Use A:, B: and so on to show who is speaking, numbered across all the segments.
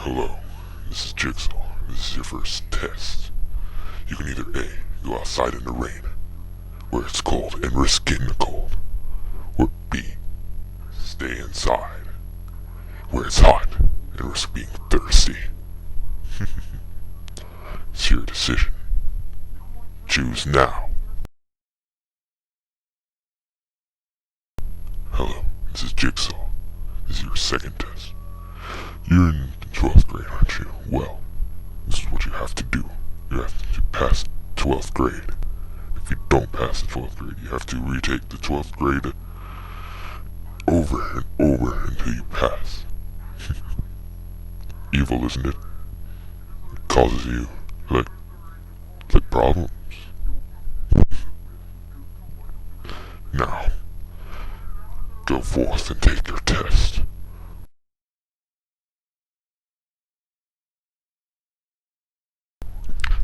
A: Hello, this is Jigsaw. This is your first test. You can either A, go outside in the rain, where it's cold and risk getting the cold, or B, stay inside, where it's hot and risk being thirsty. It's your decision. Choose now. Hello, this is Jigsaw. This is your second test. You're in the 12th grade, aren't you? Well, this is what you have to do. You have to pass 12th grade. If you don't pass the 12th grade, you have to retake the 12th grade over and over until you pass. Evil, isn't it? It causes you, like problems. Now, go forth and take your test.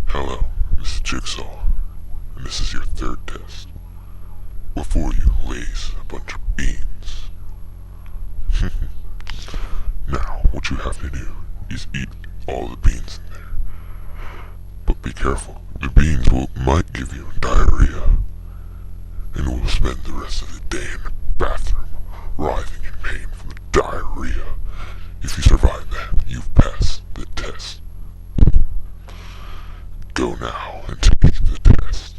A: Hello, this is Jigsaw, and this is your third test. Before you lays a bunch of beans. Now, what you have to do is eat all the beans in there. But be careful, the beans might give you diarrhea, and you will spend the rest of the day in the bathroom, writhing in pain from the diarrhea. If you survive that, you've passed the test. Go now and take the test.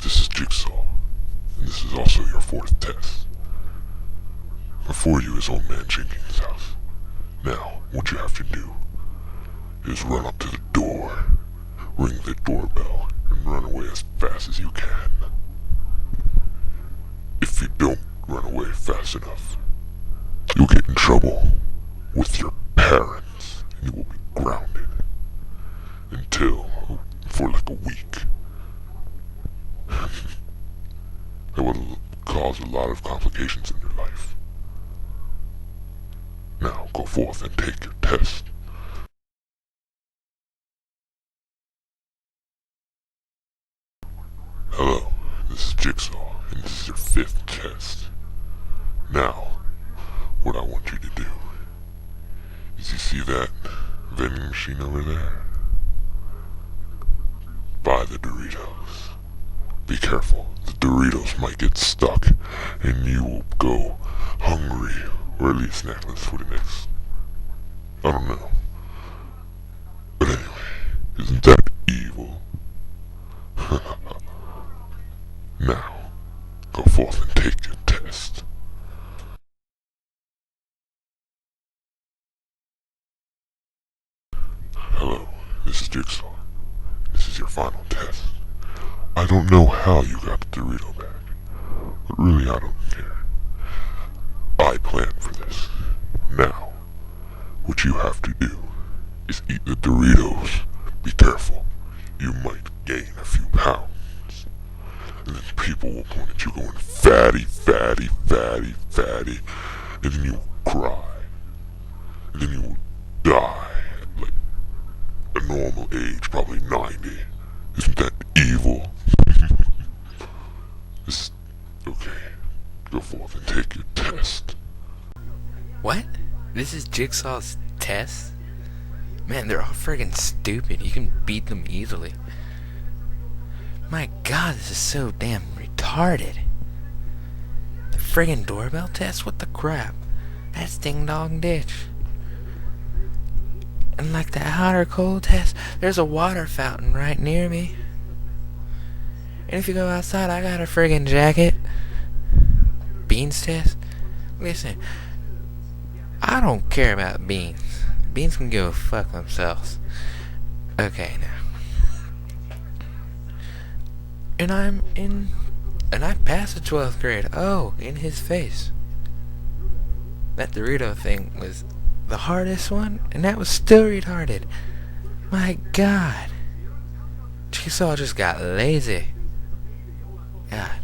A: This is Jigsaw, and this is also your fourth test. Before you is Old Man Jenkins' house. Now, what you have to do is run up to the door, ring the doorbell, and run away as fast as you can. If you don't run away fast enough, you'll get in trouble with your parents, and you will be grounded for like a week. That will cause a lot of complications in your life. Now, go forth and take your test. Hello, this is Jigsaw, and this is your fifth test. Now, what I want you to do is you see that vending machine over there? Buy the Doritos. Be careful, the Doritos might get stuck and you will go hungry, or at least snackless for the next, I don't know. But anyway, isn't that evil? Now, go forth and take your test. Hello, this is Jigsaw. This is your final test. I don't know how you got the Dorito back, but really I don't care. I planned for this. Now, what you have to do is eat the Doritos. Be careful, you might gain a few pounds. And then people will point at you going fatty, fatty, fatty, fatty, and then you will cry. And then you will die at like a normal age, probably 90. Isn't that evil? Okay. Go forth and take your test.
B: What? This is Jigsaw's test? Man, they're all friggin' stupid. You can beat them easily. My god, this is so damn retarded. The friggin' doorbell test? What the crap? That's ding dong ditch. And like the hot or cold test, there's a water fountain right near me. And if you go outside, I got a friggin' jacket. Beans test? Listen, I don't care about beans. Beans can go fuck themselves. Okay, now. And I passed the 12th grade. Oh, in his face. That Dorito thing was the hardest one, and that was still retarded. My god. Jigsaw just got lazy. God.